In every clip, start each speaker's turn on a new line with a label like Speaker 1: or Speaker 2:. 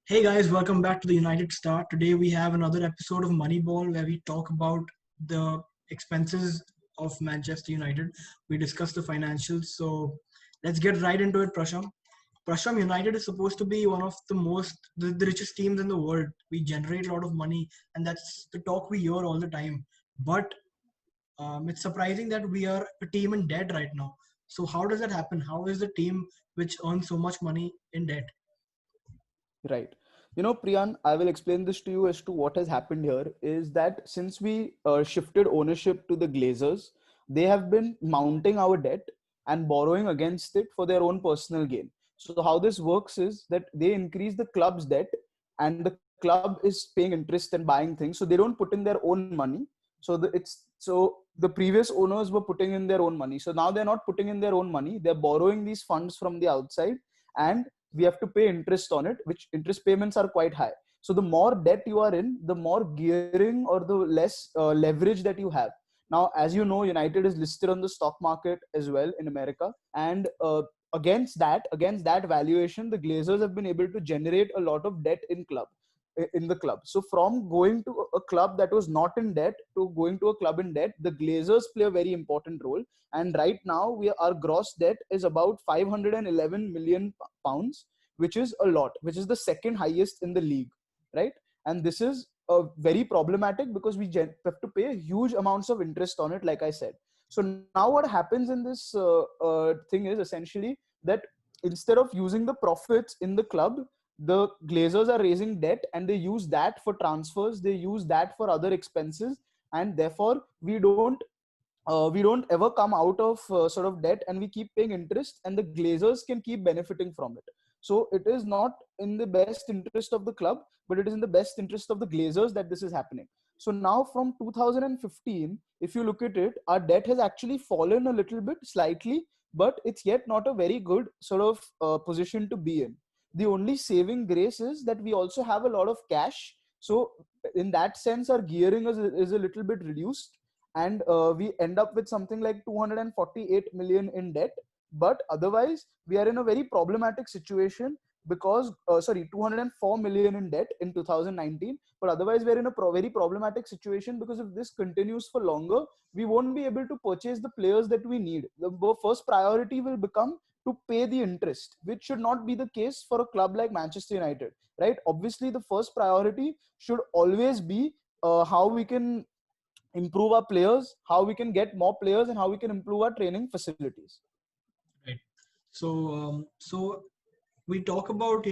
Speaker 1: Hey guys, welcome back to the United Star. Today we have another episode of Moneyball where we talk about the expenses of Manchester United. We discuss the financials. So let's get right into it, Prasham. Prasham, United is supposed to be one of the richest teams in the world. We generate a lot of money, and that's the talk we hear all the time. But it's surprising that we are a team in debt right now. So how does that happen? How is the team which earns so much money in debt?
Speaker 2: Right. Priyan, I will explain this to you as to what has happened here is that since we shifted ownership to the Glazers, they have been mounting our debt and borrowing against it for their own personal gain. So how this works is that they increase the club's debt and the club is paying interest and buying things. So they don't put in their own money. So the previous owners were putting in their own money. So now they're not putting in their own money. They're borrowing these funds from the outside, and we have to pay interest on it, which interest payments are quite high. So the more debt you are in, the more gearing or the less leverage that you have. Now, as you know, United is listed on the stock market as well in America. And against that valuation, the Glazers have been able to generate a lot of debt in the club. So from going to a club that was not in debt to going to a club in debt, the Glazers play a very important role. And right now our gross debt is about 511 million pounds, which is a lot, which is the second highest in the league, right? And this is very problematic because we have to pay huge amounts of interest on it, like I said. So now what happens in this thing is essentially that instead of using the profits in the club, the Glazers are raising debt and they use that for transfers, they use that for other expenses, and therefore we don't ever come out of sort of debt, and we keep paying interest, and the Glazers can keep benefiting from it. So it is not in the best interest of the club, but it is in the best interest of the Glazers that this is happening. So now from 2015, if you look at it, our debt has actually fallen a little bit slightly, but it's yet not a very good sort of position to be in. The only saving grace is that we also have a lot of cash. So in that sense, our gearing is a little bit reduced, and we end up with something like 248 million in debt. But otherwise we are in a very problematic situation because 204 million in debt in 2019. But otherwise we're in a very problematic situation because if this continues for longer, we won't be able to purchase the players that we need. The first priority will become to pay the interest, which should not be the case for a club like Manchester United, right? Obviously the first priority should always be how we can improve our players, how we can get more players, and how we can improve our training facilities.
Speaker 1: Right. So we talk about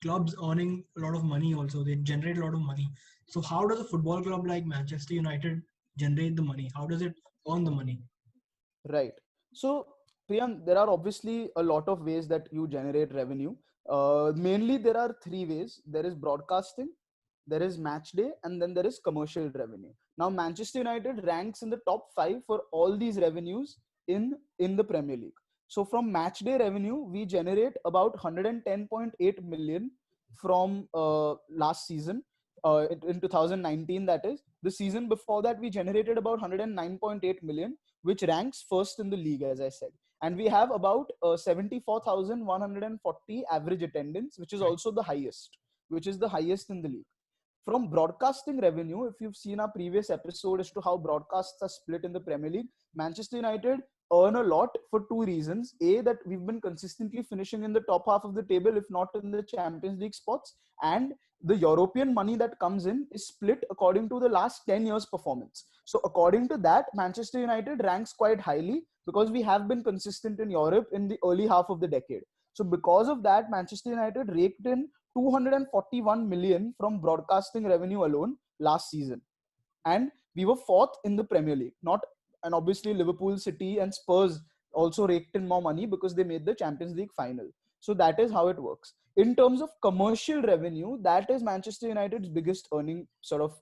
Speaker 1: clubs earning a lot of money. Also, they generate a lot of money. So how does a football club like Manchester United generate the money? How does it earn the money?
Speaker 2: Right. So, Priyan, there are obviously a lot of ways that you generate revenue. Mainly, there are three ways. There is broadcasting, there is match day, and then there is commercial revenue. Now, Manchester United ranks in the top five for all these revenues in the Premier League. So, from match day revenue, we generate about 110.8 million from last season. In 2019, that is. The season before that, we generated about 109.8 million, which ranks first in the league, as I said. And we have about 74,140 average attendance, which is
Speaker 1: Right.
Speaker 2: also the highest, which is the highest in the league. From broadcasting revenue, if you've seen our previous episode as to how broadcasts are split in the Premier League, Manchester United earn a lot for two reasons. A, that we've been consistently finishing in the top half of the table, if not in the Champions League spots. And the European money that comes in is split according to the last 10 years performance. So according to that, Manchester United ranks quite highly because we have been consistent in Europe in the early half of the decade. So because of that, Manchester United raked in 241 million from broadcasting revenue alone last season. And we were fourth in the Premier League. And obviously Liverpool, City and Spurs also raked in more money because they made the Champions League final. So that is how it works. In terms of commercial revenue, that is Manchester United's biggest earning sort of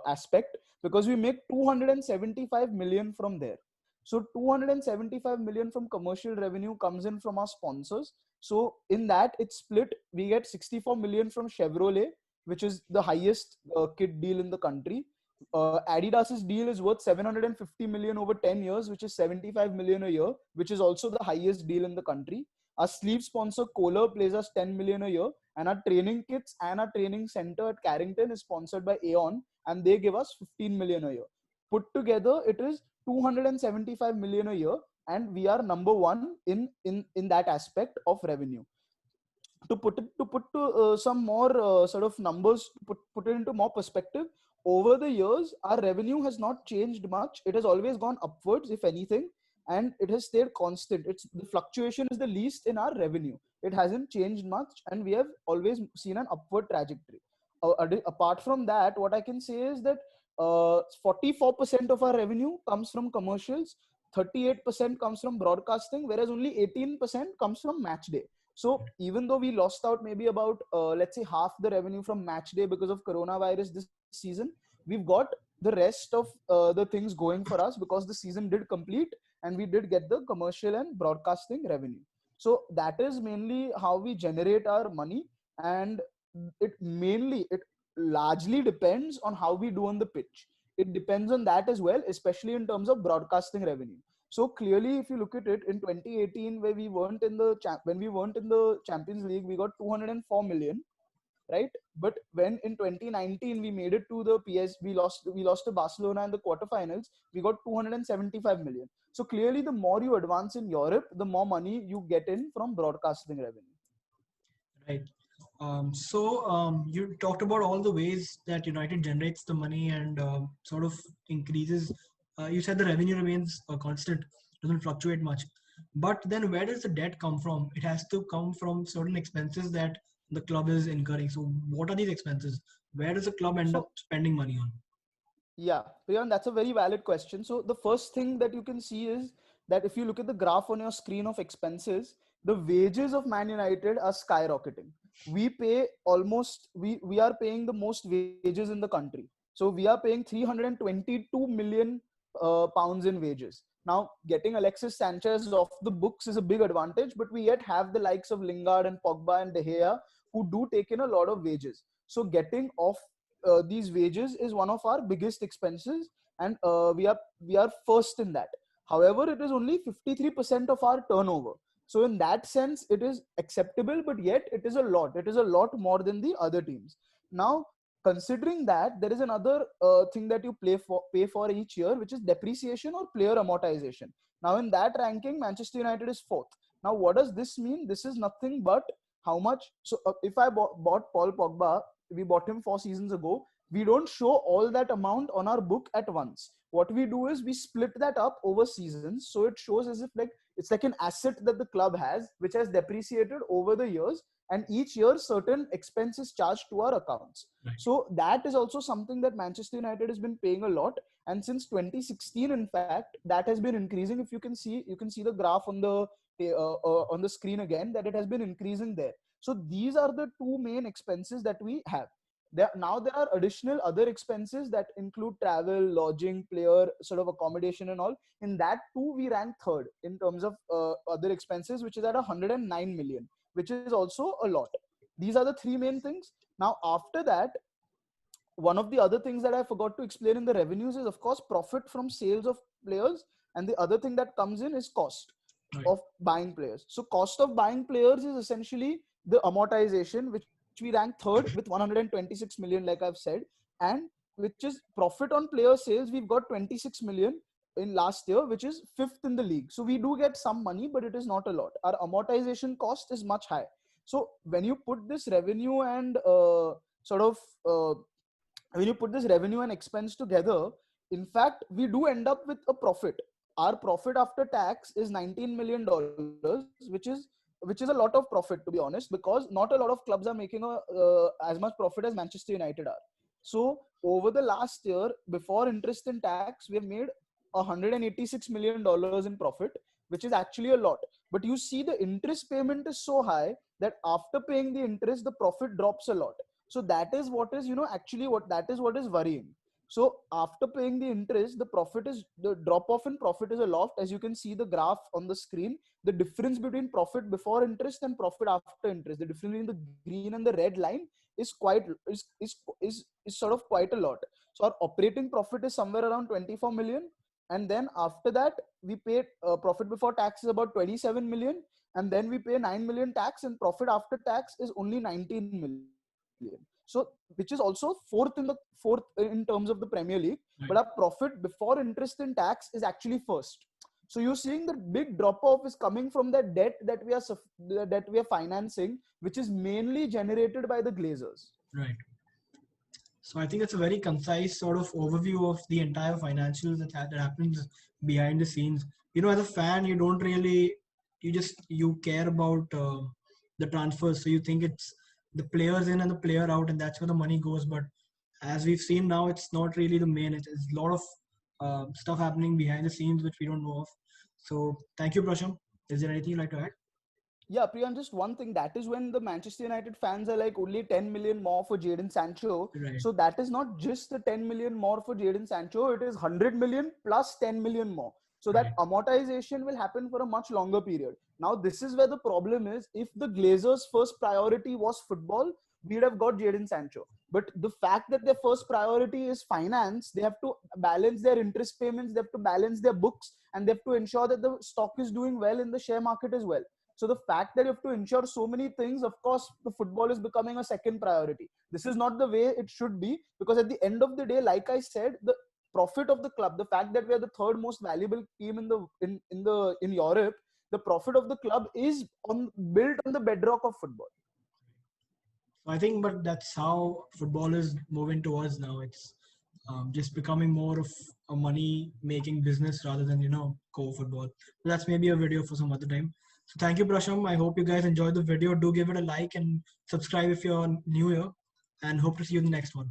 Speaker 2: aspect, because we make 275 million from there. So 275 million from commercial revenue comes in from our sponsors. So in that, it's split. We get 64 million from Chevrolet, which is the highest kit deal in the country. Adidas's deal is worth 750 million over 10 years, which is 75 million a year, which is also the highest deal in the country. Our sleeve sponsor Kohler pays us 10 million a year, and our training kits and our training center at Carrington is sponsored by Aon, and they give us 15 million a year. Put together, it is 275 million a year, and we are number one in that aspect of revenue. To put some more sort of numbers, put it into more perspective. Over the years, our revenue has not changed much. It has always gone upwards, if anything, and it has stayed constant. It's the fluctuation is the least in our revenue. It hasn't changed much, and we have always seen an upward trajectory. Apart from that, what I can say is that 44% of our revenue comes from commercials, 38% comes from broadcasting, whereas only 18% comes from match day. So even though we lost out maybe about let's say half the revenue from match day because of coronavirus this season, we've got the rest of the things going for us because the season did complete and we did get the commercial and broadcasting revenue. So that is mainly how we generate our money, and it largely depends on how we do on the pitch. It depends on that as well, especially in terms of broadcasting revenue. So clearly, if you look at it, in 2018, where we weren't in the when we weren't in the Champions League, we got 204 million, right? But when in 2019 we made it to the we lost to Barcelona in the quarterfinals, we got 275 million. So clearly, the more you advance in Europe, the more money you get in from broadcasting revenue.
Speaker 1: Right. You talked about all the ways that United generates the money and sort of increases. You said the revenue remains constant, doesn't fluctuate much. But then where does the debt come from? It has to come from certain expenses that the club is incurring. So what are these expenses? Where does the club end up
Speaker 2: So
Speaker 1: spending money on?
Speaker 2: yeah, Priyan, that's a very valid question. So the first thing that you can see is that if you look at the graph on your screen of expenses, the wages of Man United are skyrocketing. We pay almost we are paying the most wages in the country. So we are paying 322 million pounds in wages. Now, getting Alexis Sanchez off the books is a big advantage, but we yet have the likes of Lingard and Pogba and De Gea who do take in a lot of wages. So getting off these wages is one of our biggest expenses, and we are first in that. However, it is only 53% of our turnover. So in that sense, it is acceptable, but yet it is a lot. It is a lot more than the other teams. Now, considering that, there is another thing that you pay for each year, which is depreciation or player amortization. Now, in that ranking, Manchester United is fourth. Now, what does this mean? This is nothing but how much. So, if I bought Paul Pogba, we bought him 4 seasons ago. We don't show all that amount on our book at once. What we do is we split that up over seasons, so it shows as if like it's like an asset that the club has, which has depreciated over the years, and each year certain expenses charged to our accounts.
Speaker 1: Right.
Speaker 2: So that is also something that Manchester United has been paying a lot, and since 2016, in fact, that has been increasing. If you can see the graph on the screen again, that it has been increasing there. So these are the two main expenses that we have. Now there are additional other expenses that include travel, lodging, player sort of accommodation and all. In that too, we rank third in terms of other expenses, which is at 109 million, which is also a lot. These are the three main things. Now after that, one of the other things that I forgot to explain in the revenues is, of course, profit from sales of players. And the other thing that comes in is cost of buying players. So cost of buying players is essentially the amortization, which we rank third with 126 million, like I've said, and which is profit on player sales. We've got 26 million in last year, which is fifth in the league. So we do get some money, but it is not a lot. Our amortization cost is much high. So when you put this revenue and when you put this revenue and expense together, in fact, we do end up with a profit. Our profit after tax is $19 million, which is a lot of profit, to be honest, because not a lot of clubs are making as much profit as Manchester United are. So over the last year, before interest and tax, we have made $186 million in profit, which is actually a lot. But you see, the interest payment is so high that after paying the interest, the profit drops a lot. So that is what is, actually what is worrying. So after paying the interest, the drop off in profit is a lot. As you can see the graph on the screen, the difference between profit before interest and profit after interest, the difference between the green and the red line is is sort of quite a lot. So our operating profit is somewhere around 24 million, and then after that we pay profit before tax is about 27 million, and then we pay 9 million tax, and profit after tax is only 19 million. So which is also fourth in terms of the Premier League, but our
Speaker 1: Right.
Speaker 2: profit before interest and tax is actually first. So you're seeing the big drop off is coming from the debt that we are financing, which is mainly generated by the Glazers.
Speaker 1: Right. So I think it's a very concise sort of overview of the entire financials that happens behind the scenes. You know, as a fan, you don't really, you care about the transfers. So you think it's the players in and the player out, and that's where the money goes. But as we've seen now, it's not really the main. It's a lot of stuff happening behind the scenes which we don't know of. So thank you, Prasham. Is there anything you'd like to add?
Speaker 2: Yeah, Priyan, just one thing. That is when the Manchester United fans are like only 10 million more for Jadon Sancho.
Speaker 1: Right.
Speaker 2: So that is not just the 10 million more for Jadon Sancho. It is 100 million plus 10 million more. So that
Speaker 1: Right.
Speaker 2: amortization will happen for a much longer period. Now, this is where the problem is. If the Glazers' first priority was football, we'd have got Jadon Sancho. But the fact that their first priority is finance, they have to balance their interest payments, they have to balance their books, and they have to ensure that the stock is doing well in the share market as well. So the fact that you have to ensure so many things, of course, the football is becoming a second priority. This is not the way it should be, because at the end of the day, like I said, the profit of the club, the fact that we are the third most valuable team in Europe, the profit of the club is built on the bedrock of football.
Speaker 1: So I think, but that's how football is moving towards now. It's just becoming more of a money-making business rather than core football. So that's maybe a video for some other time. So thank you, Prasham. I hope you guys enjoyed the video. Do give it a like and subscribe if you're new here, and hope to see you in the next one.